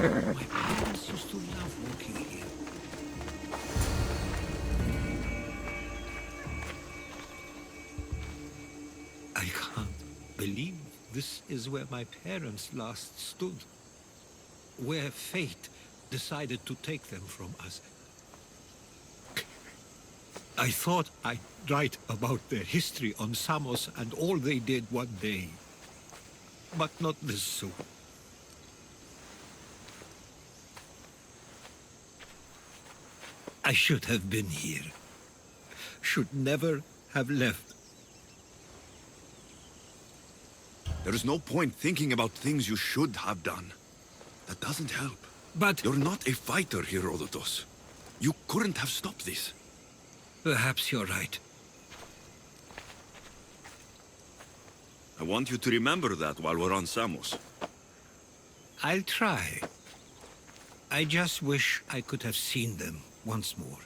My parents used to love walking here. I can't believe this is where my parents last stood. Where fate decided to take them from us. I thought I'd write about their history on Samos and all they did one day. But not this soon. I should have been here. Should never have left. There is no point thinking about things you should have done. That doesn't help. But You're not a fighter, Herodotus. You couldn't have stopped this. perhaps you're right. I want you to remember that while we're on Samos. I'll try. I just wish I could have seen them once more.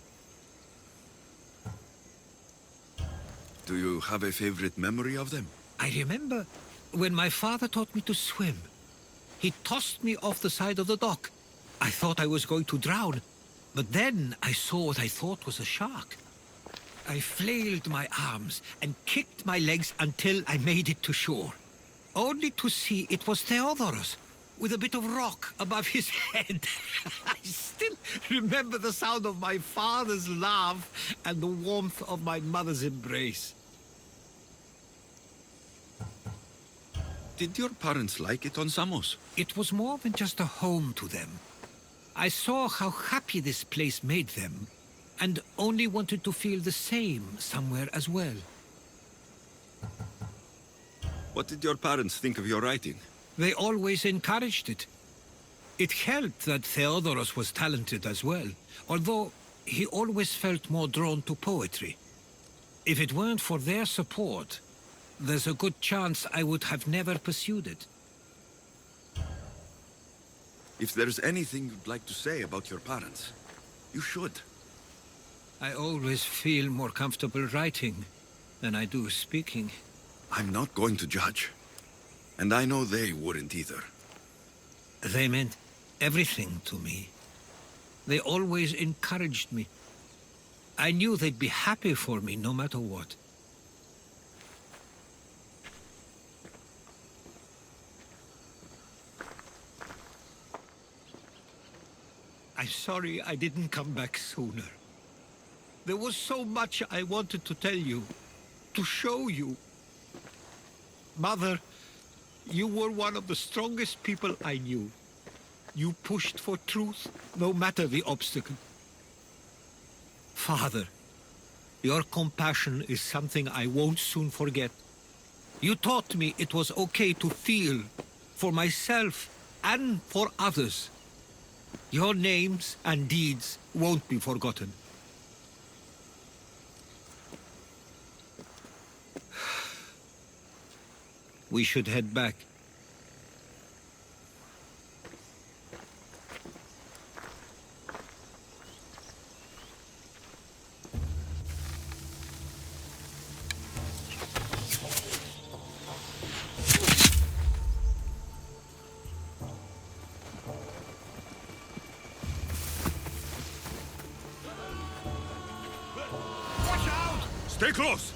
Do you have a favorite memory of them? I remember when my father taught me to swim. He tossed me off the side of the dock. I thought I was going to drown, but then I saw what I thought was a shark. I flailed my arms and kicked my legs until I made it to shore, only to see it was Theodorus, with a bit of rock above his head. I still remember the sound of my father's laugh and the warmth of my mother's embrace. Did your parents like it on Samos? It was more than just a home to them. I saw how happy this place made them, and only wanted to feel the same somewhere as well. What did your parents think of your writing? They always encouraged it. It helped that Theodorus was talented as well, although he always felt more drawn to poetry. If it weren't for their support, there's a good chance I would have never pursued it. If there's anything you'd like to say about your parents, you should. I always feel more comfortable writing than I do speaking. I'm not going to judge. And I know they wouldn't either. They meant everything to me. They always encouraged me. I knew they'd be happy for me no matter what. I'm sorry I didn't come back sooner. There was so much I wanted to tell you, to show you. Mother, you were one of the strongest people I knew. You pushed for truth, no matter the obstacle. Father, your compassion is something I won't soon forget. You taught me it was okay to feel, for myself and for others. Your names and deeds won't be forgotten. We should head back. Watch out! Stay close!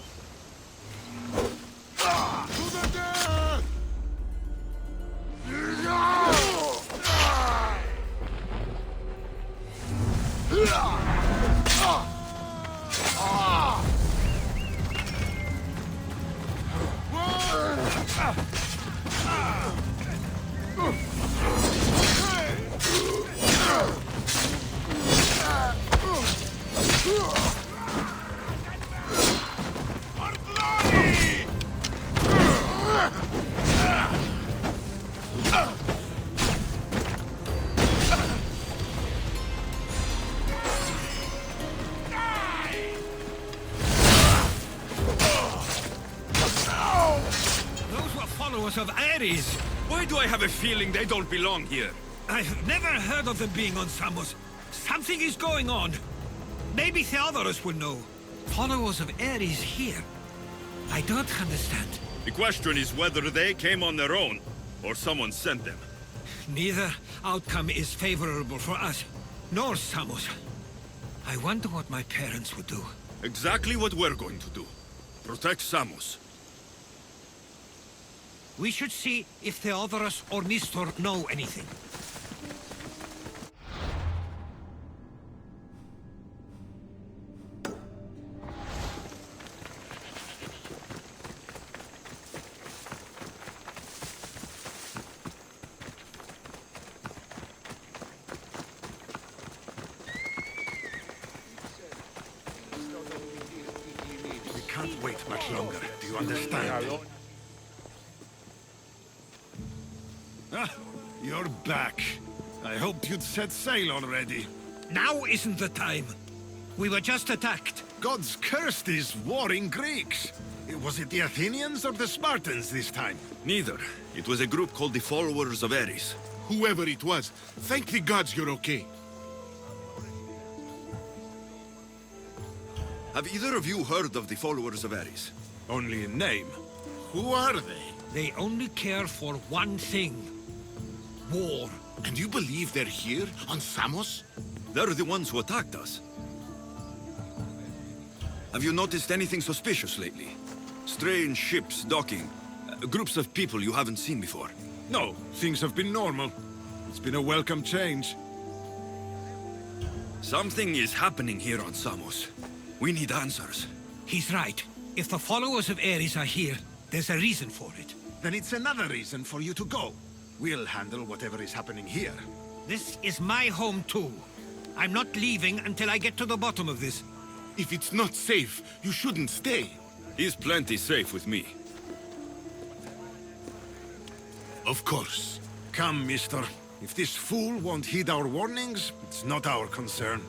Followers of Ares. Why do I have a feeling they don't belong here? I've never heard of them being on Samos. Something is going on. Maybe Theodorus will know. Followers of Ares here. I don't understand. The question is whether they came on their own, or someone sent them. Neither outcome is favorable for us, nor Samos. I wonder what my parents would do. Exactly what we're going to do. Protect Samos. We should see if Theodorus or Mistor know anything. We can't wait much longer. Do you understand? Ah, you're back. I hoped you'd set sail already. Now isn't the time. We were just attacked. Gods cursed these warring Greeks. Was it the Athenians or the Spartans this time? Neither. It was a group called the Followers of Ares. Whoever it was, thank the gods you're okay. Have either of you heard of the Followers of Ares? Only in name. Who are they? They only care for one thing. War. And you believe they're here, on Samos? They're the ones who attacked us. Have you noticed anything suspicious lately? Strange ships docking. Groups of people you haven't seen before. No, things have been normal. It's been a welcome change. Something is happening here on Samos. We need answers. He's right. If the followers of Ares are here, there's a reason for it. Then it's another reason for you to go. We'll handle whatever is happening here. This is my home too. I'm not leaving until I get to the bottom of this. If it's not safe, you shouldn't stay. He's plenty safe with me. Of course. Come, mister. If this fool won't heed our warnings, it's not our concern.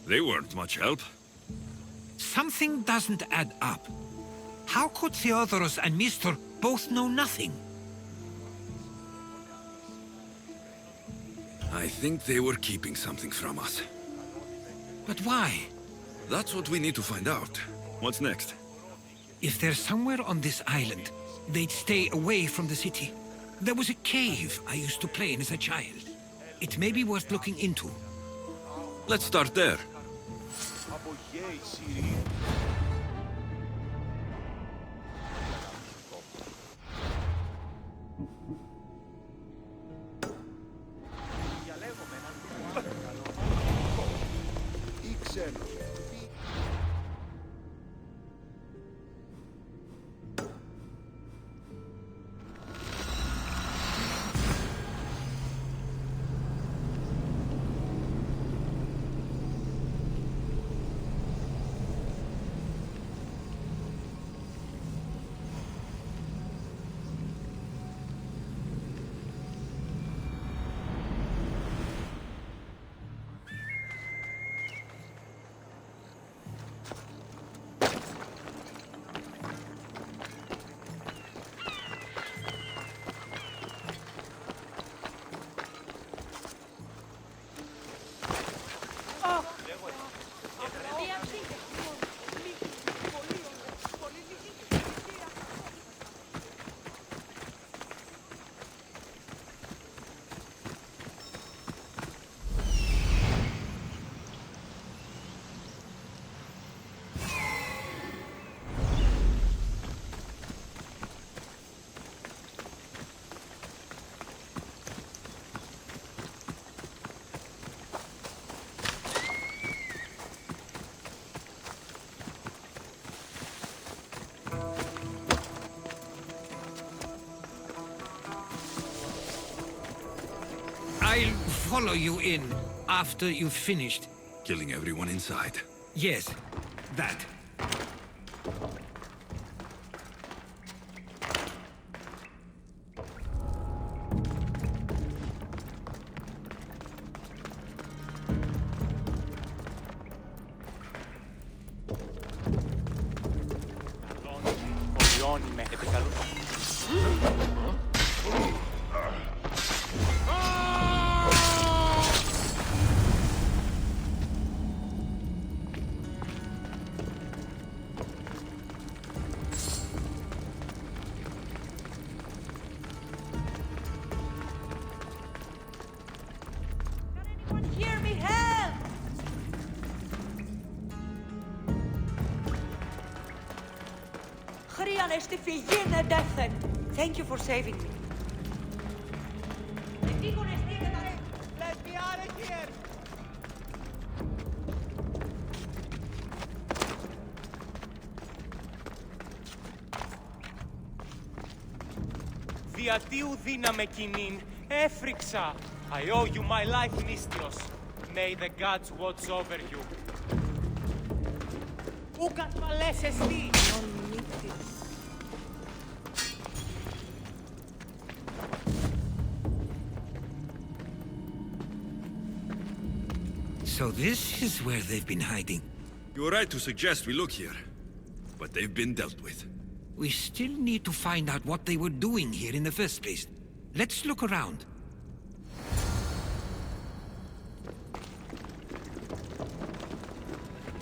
They weren't much help. Something doesn't add up. How could Theodorus and Mistor both know nothing? I think they were keeping something from us. But why? That's what we need to find out. What's next? If they're somewhere on this island, they'd stay away from the city. There was a cave I used to play in as a child. It may be worth looking into. Let's start there. I'll follow you in after you've finished. Killing everyone inside. Yes, that. Guardian is the Fienne Deathen. Thank you for saving me. Let me out of here! Διατίου δύναμε κοινήν, έφρυξα. I owe you my life, Misthios. May the gods watch over you. Ου κατφαλές εστί! So this is where they've been hiding. You were right to suggest we look here. But they've been dealt with. We still need to find out what they were doing here in the first place. Let's look around.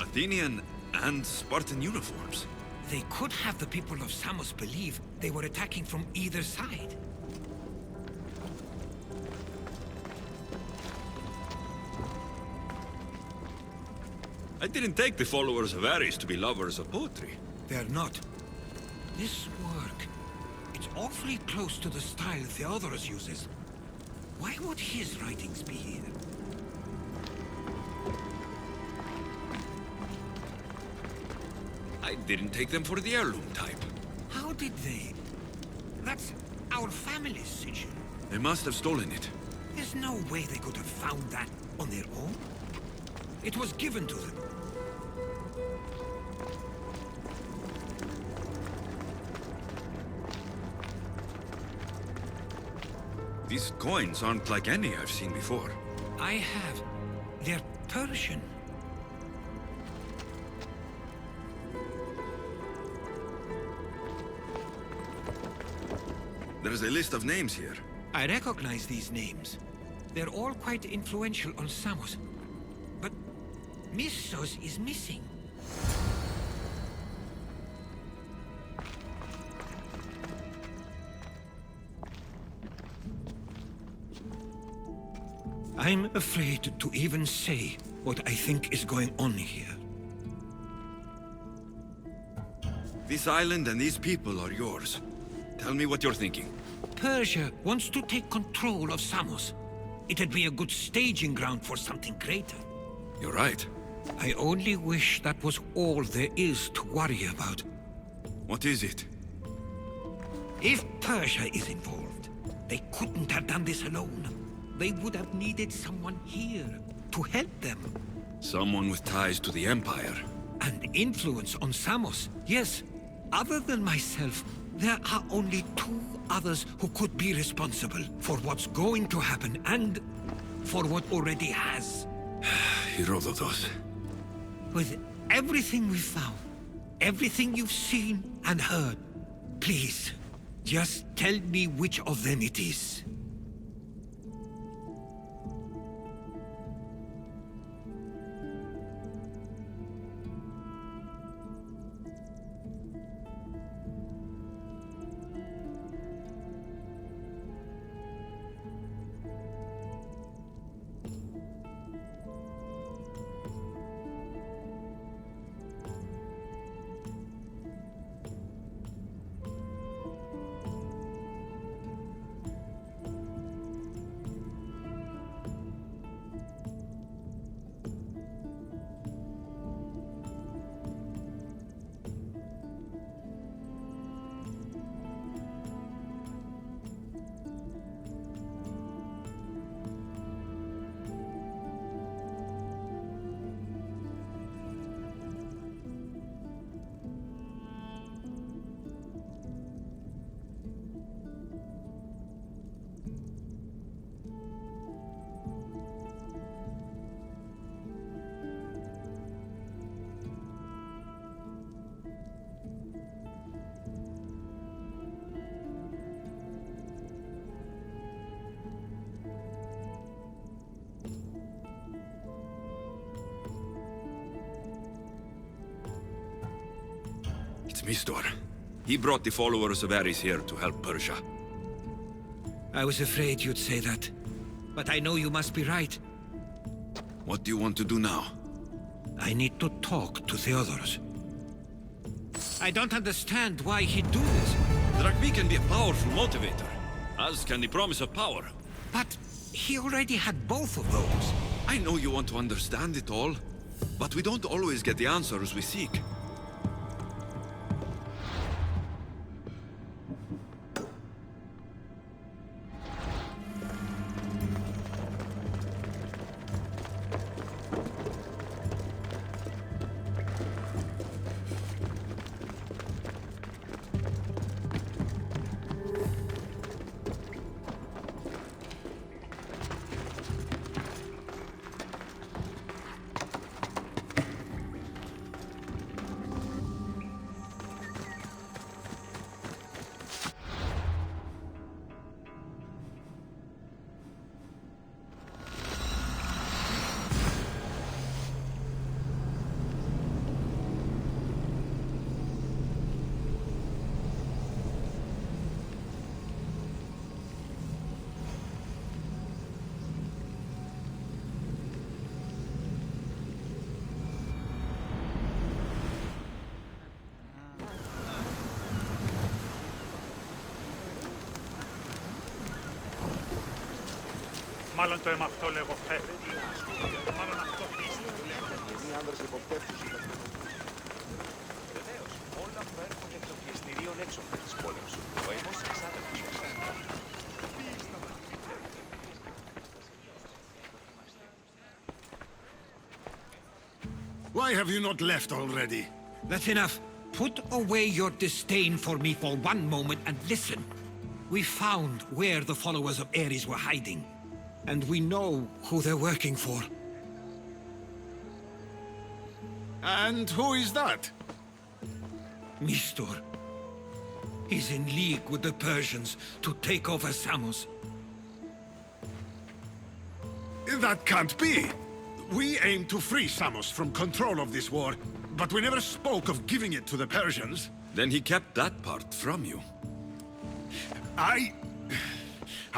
Athenian and Spartan uniforms. They could have the people of Samos believe they were attacking from either side. I didn't take the followers of Ares to be lovers of poetry. They're not. This work, it's awfully close to the style Theodorus uses. Why would his writings be here? I didn't take them for the heirloom type. How did they? That's our family's sigil. They must have stolen it. There's no way they could have found that on their own. It was given to them. These coins aren't like any I've seen before. I have. They're Persian. There's a list of names here. I recognize these names. They're all quite influential on Samos. But Missos is missing. I'm afraid to even say what I think is going on here. This island and these people are yours. Tell me what you're thinking. Persia wants to take control of Samos. It'd be a good staging ground for something greater. You're right. I only wish that was all there is to worry about. What is it? If Persia is involved, they couldn't have done this alone. They would have needed someone here to help them. Someone with ties to the Empire. And influence on Samos, yes. Other than myself, there are only two others who could be responsible for what's going to happen and for what already has. Herodotus. With everything we've found, everything you've seen and heard, please, just tell me which of them it is. It's Mistor. He brought the followers of Ares here to help Persia. I was afraid you'd say that. But I know you must be right. What do you want to do now? I need to talk to Theodorus. I don't understand why he'd do this. Drachmi can be a powerful motivator, as can the promise of power. But he already had both of those. I know you want to understand it all, but we don't always get the answers we seek. Μάλλον το αίμα αυτό λέγω φεύγει. Μάλλον αυτό πίστευε. Οι άνδρες υποπτεύτους ήταν. Βεβαίως, όλα που έρχονται εκ των πιεστηρίων έξωθεν της πόλεως. Ο αιμός εξάδελφος. Why have you not left already? That's enough. Put away your disdain for me for one moment and listen. We found where the followers of Ares were hiding. And we know who they're working for. And who is that? Mistor. He's in league with the Persians to take over Samos. That can't be! We aim to free Samos from control of this war, but we never spoke of giving it to the Persians. Then he kept that part from you.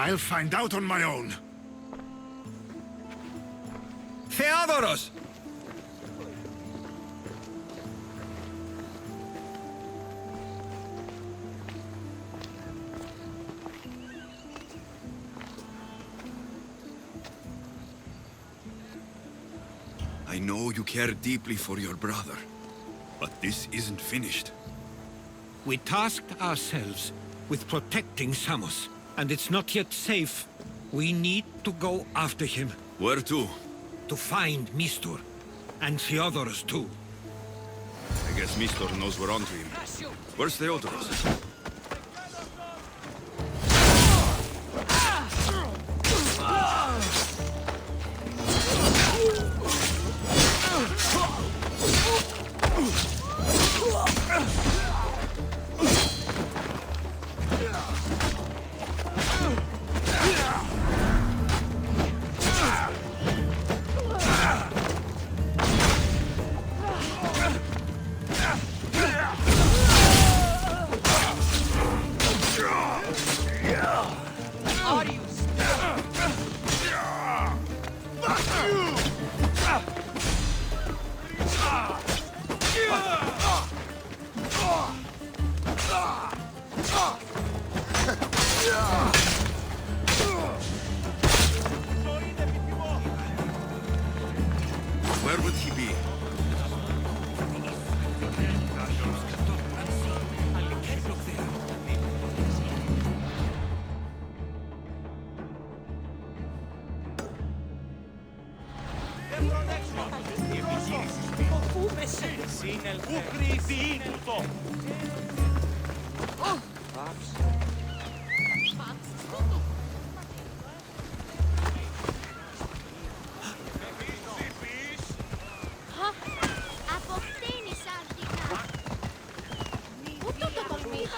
I'll find out on my own. Theodoros! I know you care deeply for your brother, but this isn't finished. We tasked ourselves with protecting Samos, and it's not yet safe. We need to go after him. Where to? To find Mistor. And Theodoros, too. I guess Mistor knows we're onto him. Where's Theodoros? Where would he be? Σύνελθε. Πού τούτο. Αποκτήνεις αρχικά. Πού το τολμείς.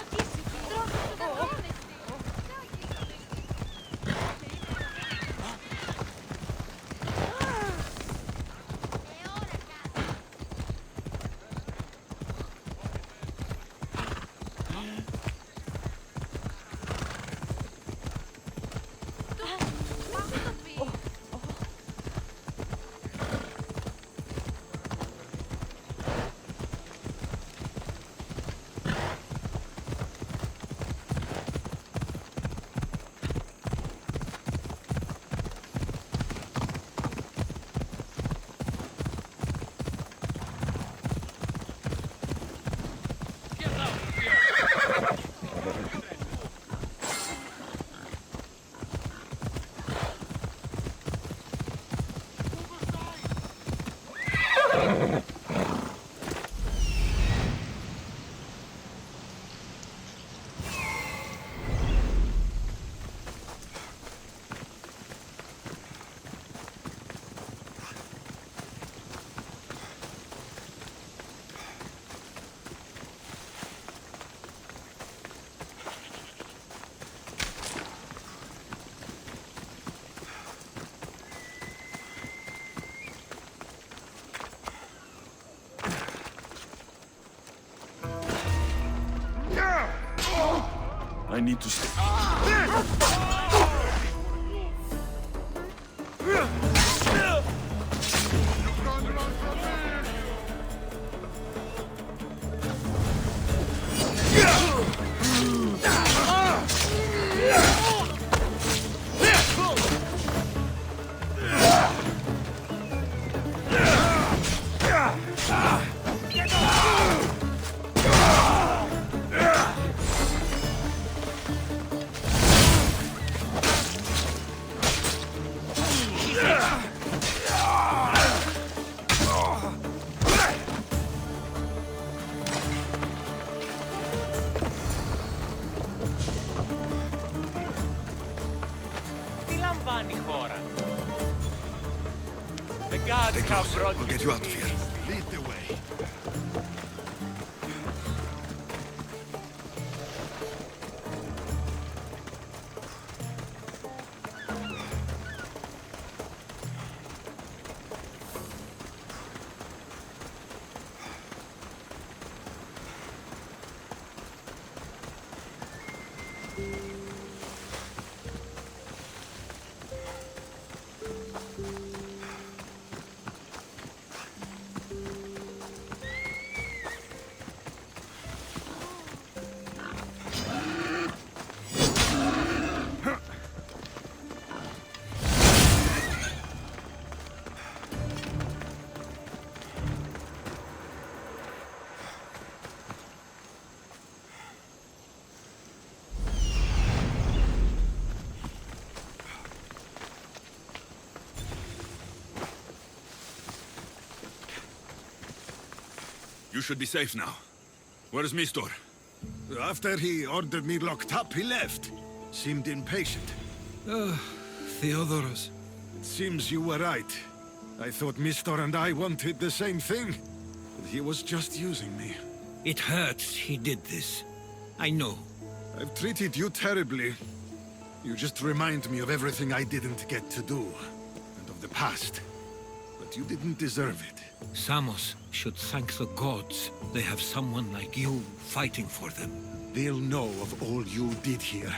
I need to stay. Τι λαμβάνει η χώρα? The gods Stay have close. brought We'll get to you out of me. here. Lead the way. You should be safe now. Where's Mistor? After he ordered me locked up, he left. Seemed impatient. Theodoros. It seems you were right. I thought Mistor and I wanted the same thing. But he was just using me. It hurts he did this. I know. I've treated you terribly. You just remind me of everything I didn't get to do. And of the past. But you didn't deserve it. Samos should thank the gods they have someone like you fighting for them. They'll know of all you did here.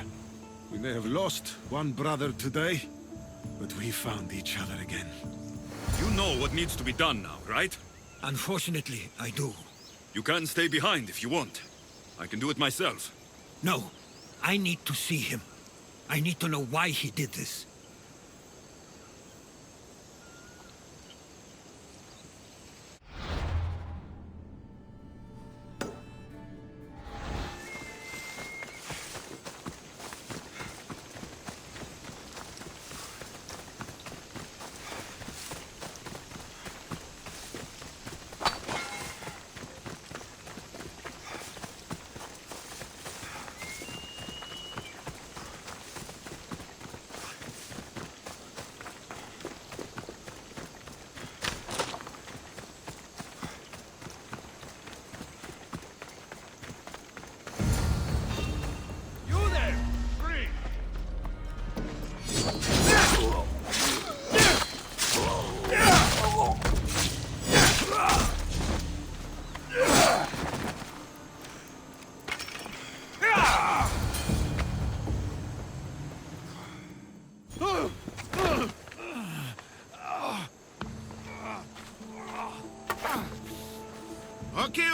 We may have lost one brother today, but we found each other again. You know what needs to be done now, right? Unfortunately, I do. You can stay behind if you want. I can do it myself. No, I need to see him. I need to know why he did this.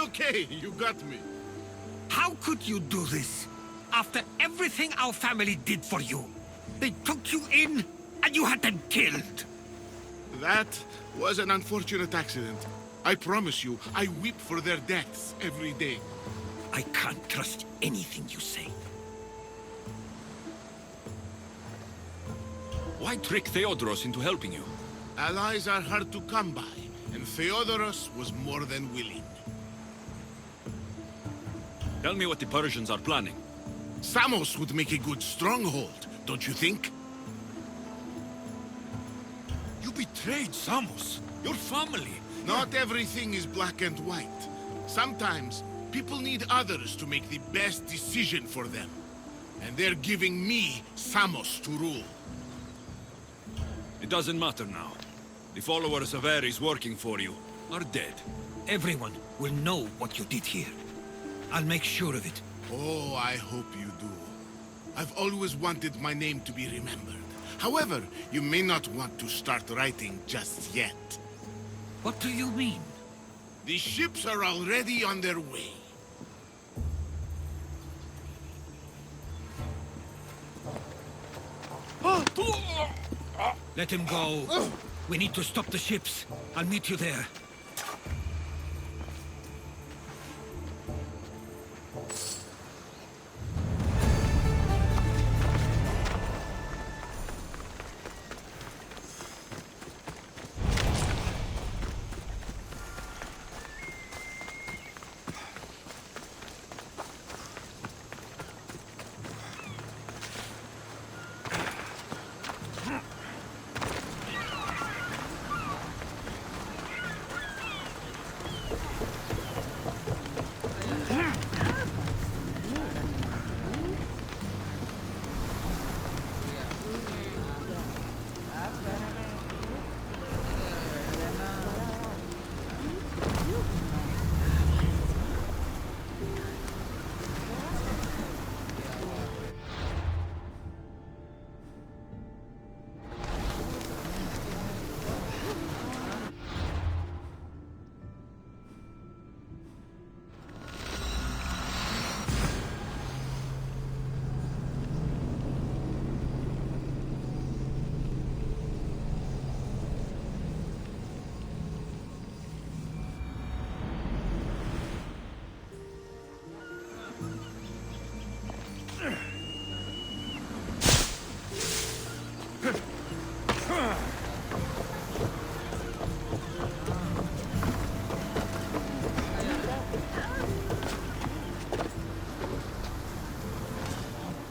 Okay, you got me. How could you do this? After everything our family did for you. They took you in, and you had them killed. That was an unfortunate accident. I promise you, I weep for their deaths every day. I can't trust anything you say. Why trick Theodoros into helping you? Allies are hard to come by, and Theodoros was more than willing. Tell me what the Persians are planning. Samos would make a good stronghold, don't you think? You betrayed Samos, your family. Not everything is black and white. Sometimes, people need others to make the best decision for them. And they're giving me Samos to rule. It doesn't matter now. The followers of Ares working for you are dead. Everyone will know what you did here. I'll make sure of it. Oh, I hope you do. I've always wanted my name to be remembered. However, you may not want to start writing just yet. What do you mean? The ships are already on their way. Let him go. We need to stop the ships. I'll meet you there.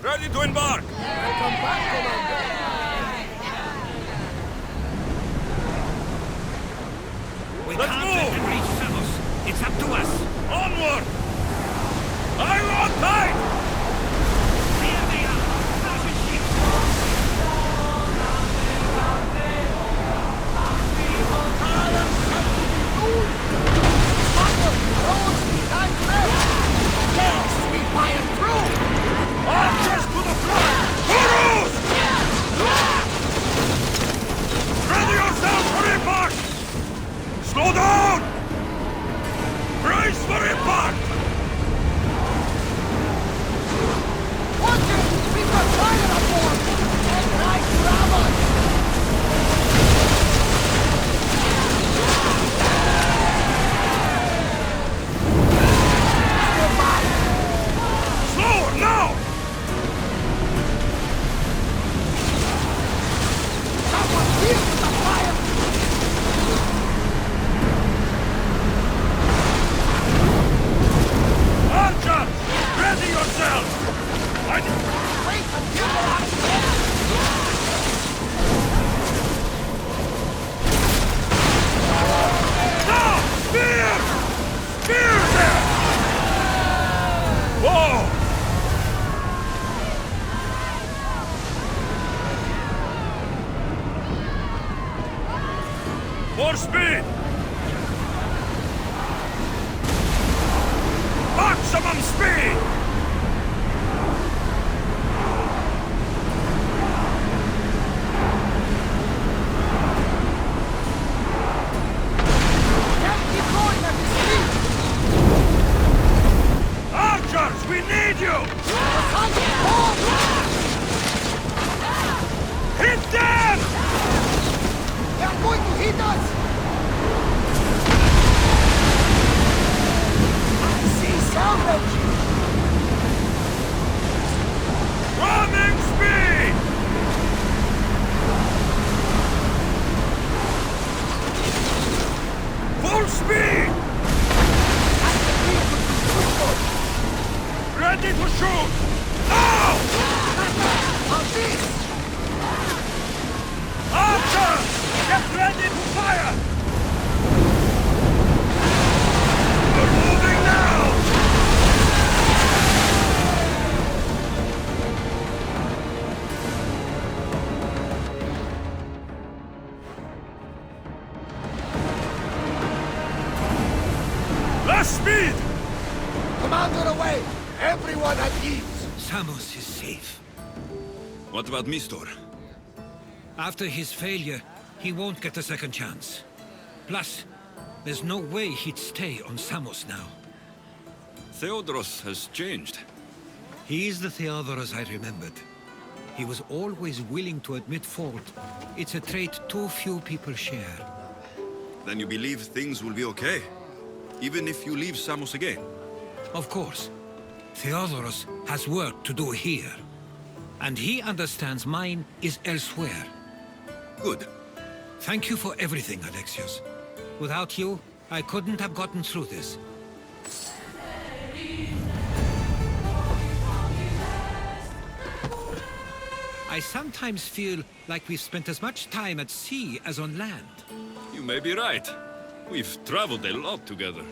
Ready to embark! Welcome back, Commander! We Let's can't move! let them reach Samos. It's up to us. Onward! Iron tight! Here they are. Thousand ships. Archers to the front! Burrows! Ready yourself for impact! Slow down! Brace for impact! Slower now! Archer! Ready yourself! Now! Spear! Spear them! Whoa! More speed! Maximum speed! Archers, we need you! Hit them! They're going to hit us! I see salvage! Running speed! Full speed! Ready to shoot! Now! Archers! Get ready to fire! We're moving now! Less speed! Commander away! Everyone at ease! Samos is safe. What about Mistor? After his failure, he won't get a second chance. Plus, there's no way he'd stay on Samos now. Theodoros has changed. He is the Theodoros I remembered. He was always willing to admit fault. It's a trait too few people share. Then you believe things will be okay? Even if you leave Samos again? Of course. Theodoros has work to do here. And he understands mine is elsewhere. Good. Thank you for everything, Alexios. Without you, I couldn't have gotten through this. I sometimes feel like we've spent as much time at sea as on land. You may be right. We've traveled a lot together.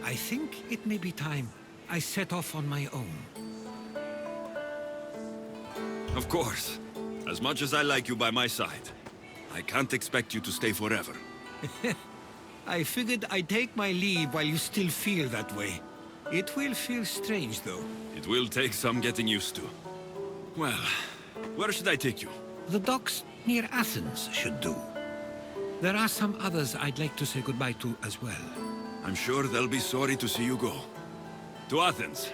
I think it may be time I set off on my own. Of course. As much as I like you by my side, I can't expect you to stay forever. I figured I'd take my leave while you still feel that way. It will feel strange, though. It will take some getting used to. Well, where should I take you? The docks near Athens should do. There are some others I'd like to say goodbye to as well. I'm sure they'll be sorry to see you go. To Athens.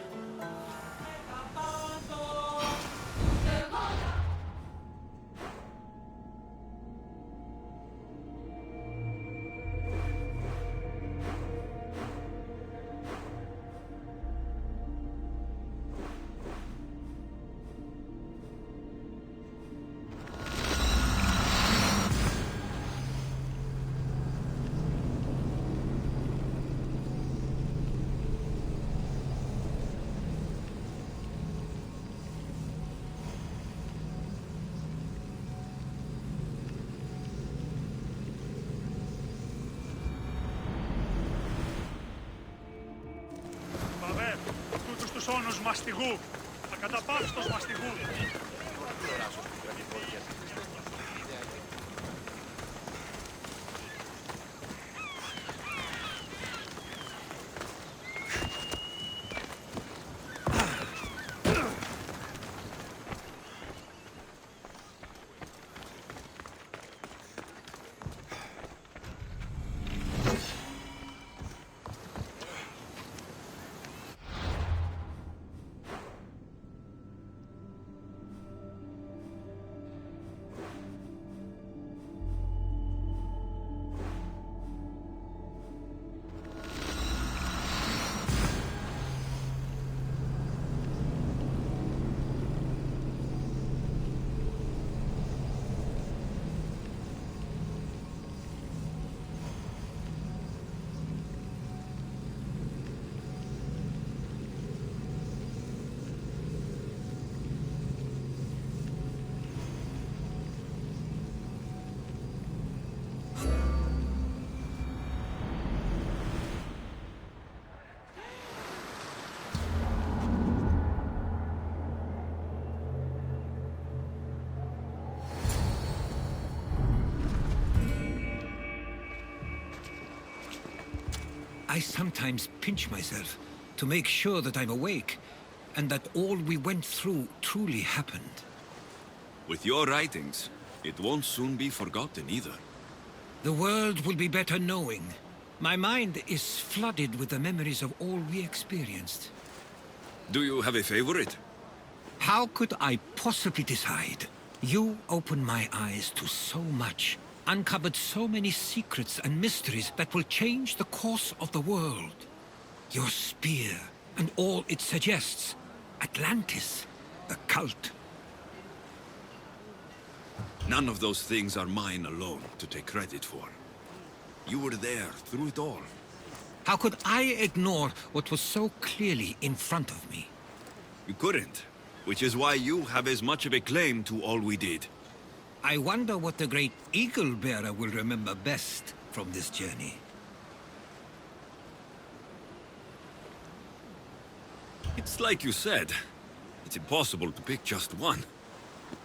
Βαβέ, τούτους τους όνους μαστιγού. Ακαταπαύστος μαστιγού. I sometimes pinch myself to make sure that I'm awake and that all we went through truly happened. With your writings, it won't soon be forgotten either. The world will be better knowing. My mind is flooded with the memories of all we experienced. Do you have a favorite? How could I possibly decide? You opened my eyes to so much, uncovered so many secrets and mysteries that will change the course of the world. Your spear and all it suggests. Atlantis, the cult. None of those things are mine alone to take credit for. You were there through it all. How could I ignore what was so clearly in front of me? You couldn't, which is why you have as much of a claim to all we did. I wonder what the great Eagle Bearer will remember best from this journey. It's like you said. It's impossible to pick just one.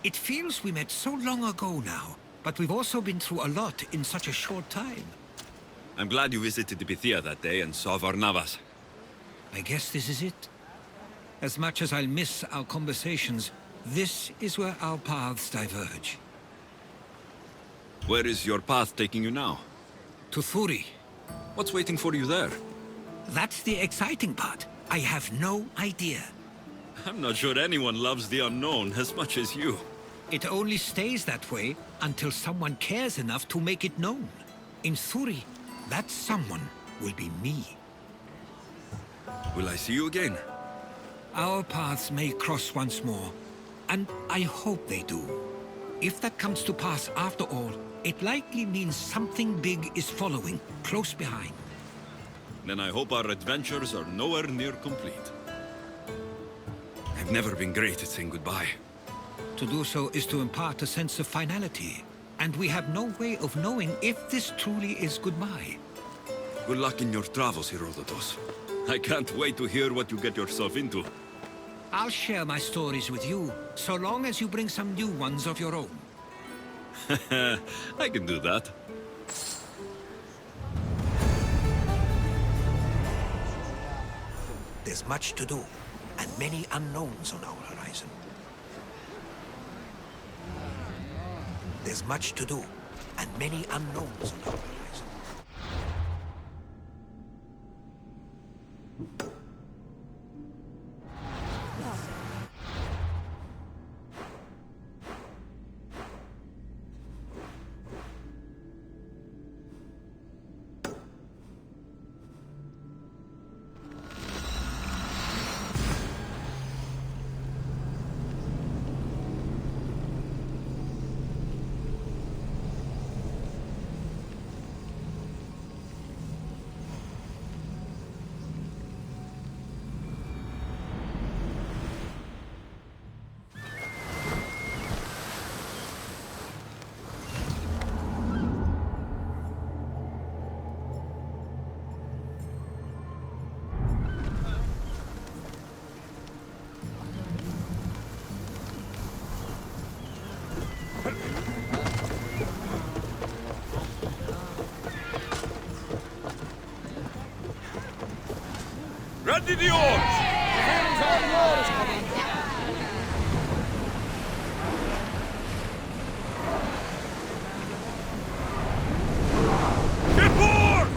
It feels we met so long ago now, but we've also been through a lot in such a short time. I'm glad you visited the Pythia that day and saw Varnavas. I guess this is it. As much as I'll miss our conversations, This is where our paths diverge. Where is your path taking you now? To Thuri. What's waiting for you there? That's the exciting part. I have no idea. I'm not sure anyone loves the unknown as much as you. It only stays that way until someone cares enough to make it known. In Thuri, that someone will be me. Will I see you again? Our paths may cross once more, and I hope they do. If that comes to pass after all, it likely means something big is following, close behind. Then I hope our adventures are nowhere near complete. I've never been great at saying goodbye. To do so is to impart a sense of finality, and we have no way of knowing if this truly is goodbye. Good luck in your travels, Herodotus. I can't wait to hear what you get yourself into. I'll share my stories with you, so long as you bring some new ones of your own. I can do that. There's much to do, and many unknowns on our horizon. There's much to do, and many unknowns on our horizon. Ready the oars! Hands on yours, Commander. Ship oars!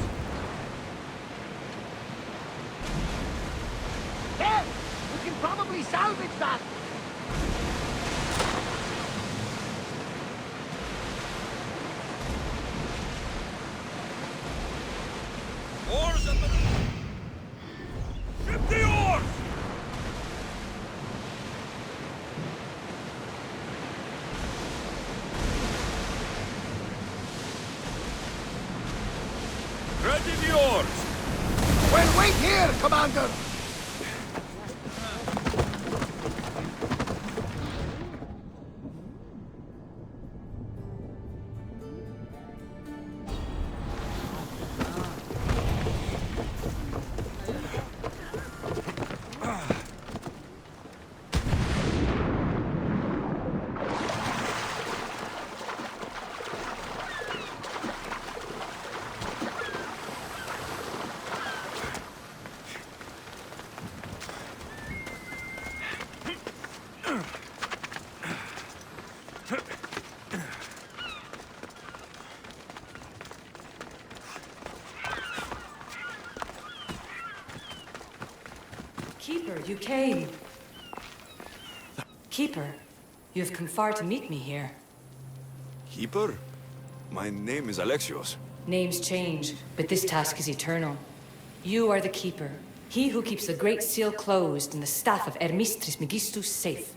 There! We can probably salvage that! Oars at the... Ship the oars! Ready the oars! Well, wait here, Commander! Keeper, you came. Keeper, you have come far to meet me here. Keeper? My name is Alexios. Names change, but this task is eternal. You are the Keeper, he who keeps the Great Seal closed and the staff of Hermes Trismegistus safe.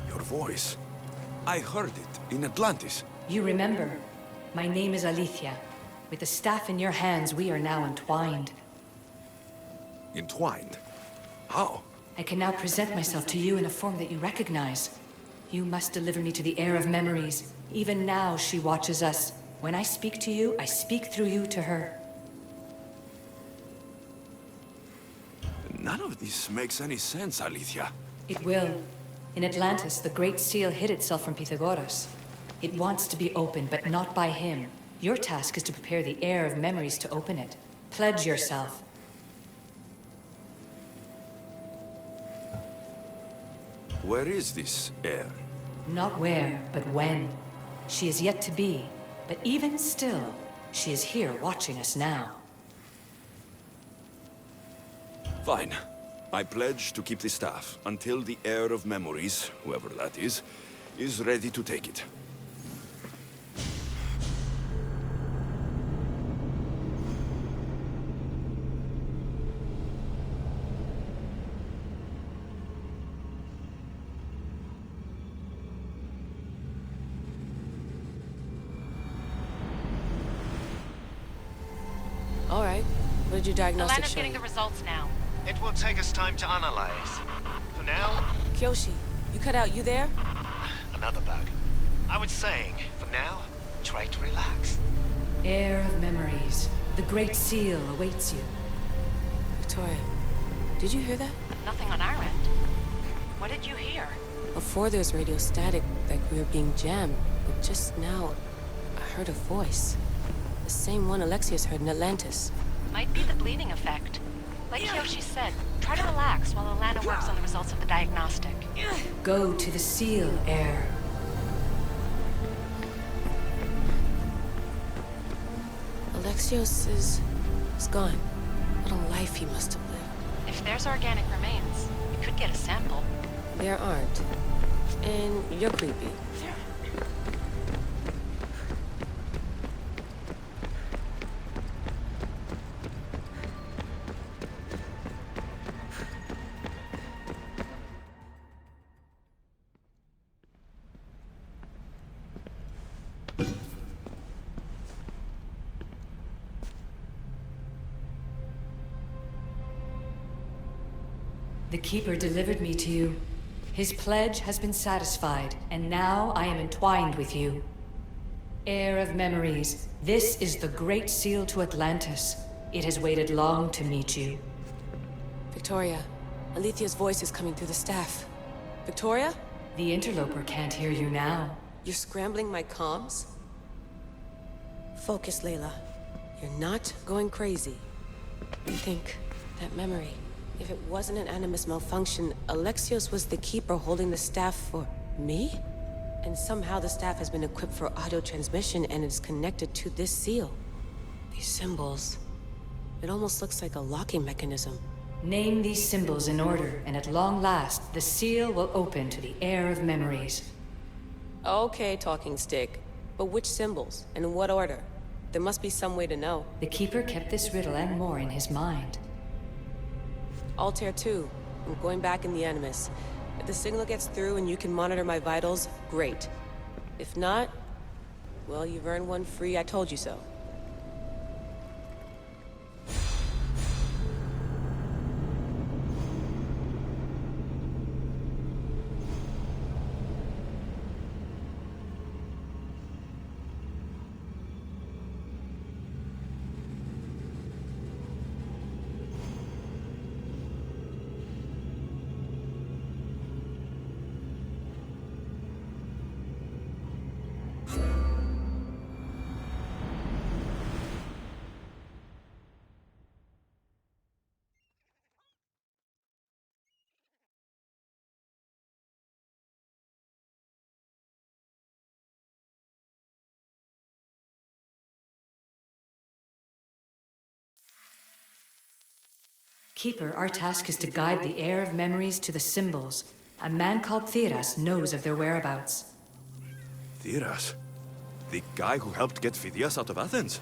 Your voice. I heard it in Atlantis. You remember, my name is Alethea. With the staff in your hands, we are now entwined. Entwined? How? I can now present myself to you in a form that you recognize. You must deliver me to the heir of memories. Even now, she watches us. When I speak to you, I speak through you to her. None of this makes any sense, Alethea. It will. In Atlantis, the Great Seal hid itself from Pythagoras. It wants to be opened, but not by him. Your task is to prepare the heir of memories to open it. Pledge yourself. Where is this heir? Not where, but when. She is yet to be, but even still, she is here watching us now. Fine. I pledge to keep the staff until the heir of memories, whoever that is ready to take it. All right. What did your diagnostic Alana's show getting you? the results now. It will take us time to analyze. For now, Kyoshi, you cut out. You there? another bug. I was saying, for now, try to relax. Heir of memories. The Great Seal awaits you. Victoria, did you hear that? Nothing on our end. What did you hear? Before there was radio static, like we were being jammed. But just now, I heard a voice. The same one Alexios heard in Atlantis. Might be the bleeding effect. Like Kyoshi said, try to relax while Alana works on the results of the diagnostic. Go to the Seal, Heir. Alexios is gone. What a life he must have lived. If there's organic remains, we could get a sample. There aren't. And you're creepy. The Keeper delivered me to you. His pledge has been satisfied, and now I am entwined with you. Heir of memories, this is the Great Seal to Atlantis. It has waited long to meet you. Victoria, Alethia's voice is coming through the staff. Victoria? The interloper can't hear you now. You're scrambling my comms? Focus, Layla. You're not going crazy. Think, that memory. If it wasn't an Animus malfunction, Alexios was the Keeper holding the staff for me? And somehow the staff has been equipped for audio transmission and is connected to this seal. These symbols... It almost looks like a locking mechanism. Name these symbols in order, and at long last, the seal will open to the Heir of memories. Okay, talking stick. But which symbols? And in what order? There must be some way to know. The Keeper kept this riddle and more in his mind. Altair 2. I'm going back in the Animus. If the signal gets through and you can monitor my vitals, great. If not, well, you've earned one free I told you so. Keeper, our task is to guide the Heir of memories to the symbols. A man called Theras knows of their whereabouts. Theras? The guy who helped get Phidias out of Athens?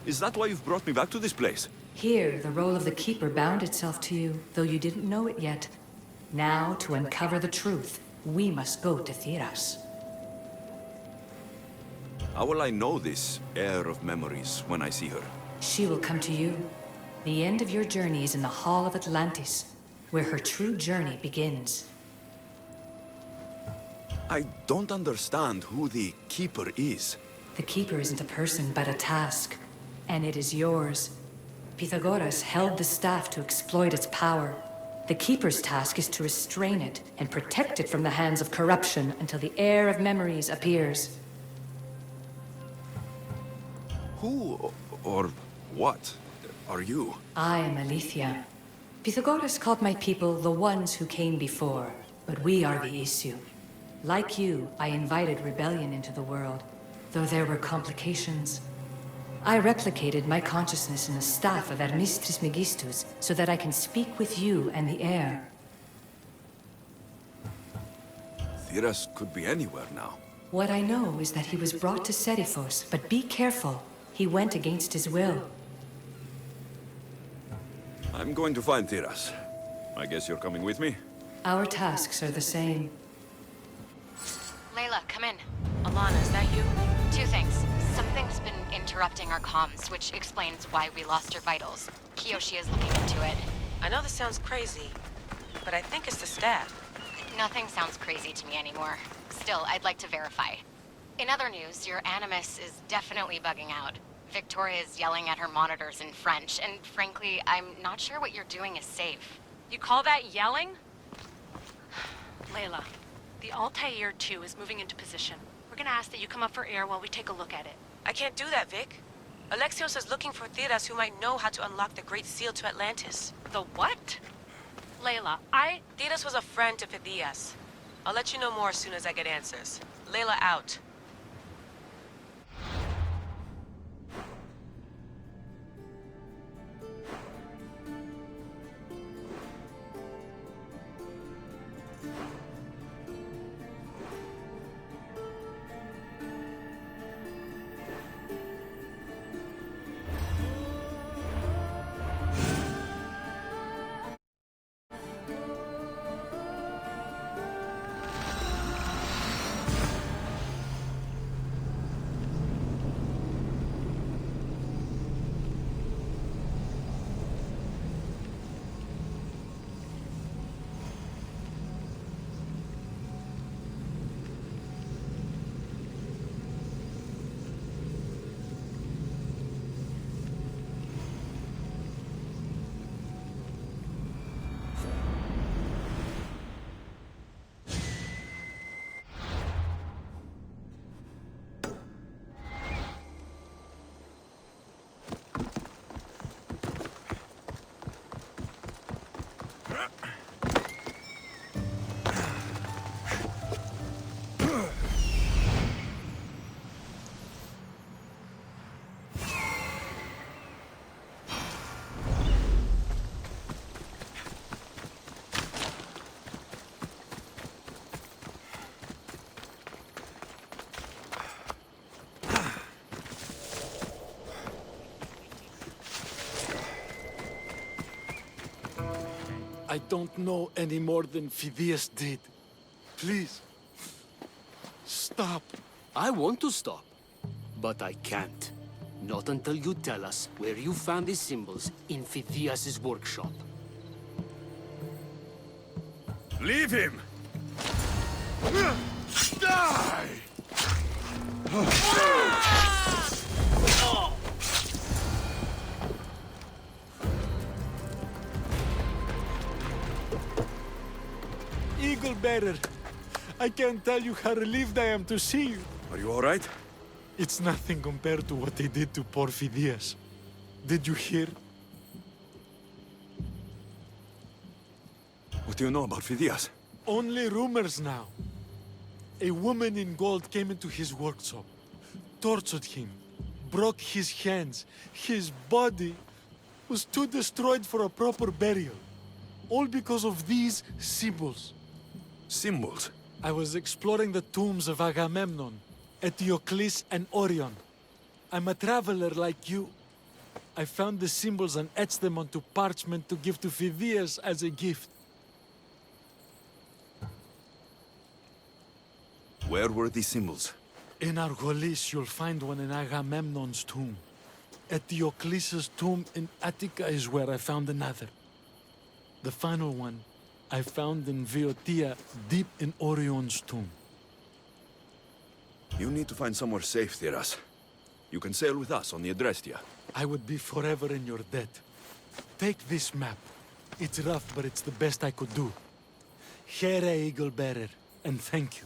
Is that why you've brought me back to this place? Here, the role of the Keeper bound itself to you, though you didn't know it yet. Now, to uncover the truth, we must go to Theras. How will I know this heir of memories when I see her? She will come to you. The end of your journey is in the Hall of Atlantis, where her true journey begins. I don't understand who the Keeper is. The Keeper isn't a person, but a task. And it is yours. Pythagoras held the staff to exploit its power. The Keeper's task is to restrain it and protect it from the hands of corruption until the Heir of memories appears. Who or what are you? I am Alethea. Pythagoras called my people the ones who came before. but we are the issue. Like you, I invited rebellion into the world, though there were complications. I replicated my consciousness in the staff of Hermes Trismegistus so that I can speak with you and the heir. Thiras could be anywhere now. What I know is that he was brought to Serifos, but be careful. He went against his will. I'm going to find Thiras. I guess you're coming with me? Our tasks are the same. Layla, come in. Alana, is that you? Two things. Something's been interrupting our comms, which explains why we lost your vitals. Kiyoshi is looking into it. I know this sounds crazy, but I think it's the staff. Nothing sounds crazy to me anymore. Still, I'd like to verify. In other news, your Animus is definitely bugging out. Victoria is yelling at her monitors in French, and frankly, I'm not sure what you're doing is safe. You call that yelling? Layla, the Altair 2 is moving into position. We're gonna ask that you come up for air while we take a look at it. I can't do that, Vic. Alexios is looking for Thiras who might know how to unlock the Great Seal to Atlantis. The what? Layla, Thiras was a friend to Phidias. I'll let you know more as soon as I get answers. Layla out. I don't know any more than Phidias did. Please, stop. I want to stop, but I can't. Not until you tell us where you found these symbols in Phidias' workshop. Leave him! Die! Eagle Bearer, I can't tell you how relieved I am to see you. Are you all right? It's nothing compared to what they did to poor Phidias. Did you hear? What do you know about Phidias? Only rumors now. A woman in gold came into his workshop, tortured him, broke his hands. His body was too destroyed for a proper burial. All because of these symbols. Symbols? I was exploring the tombs of Agamemnon, Eteocles, and Orion. I'm a traveler like you. I found the symbols and etched them onto parchment to give to Phidias as a gift. Where were these symbols? In Argolis, you'll find one in Agamemnon's tomb. Eteocles' tomb in Attica is where I found another. The final one I found in Viotia, deep in Orion's tomb. You need to find somewhere safe, Thiras. You can sail with us on the Adrestia. I would be forever in your debt. Take this map. It's rough, but it's the best I could do. Here, Eagle Bearer, and thank you.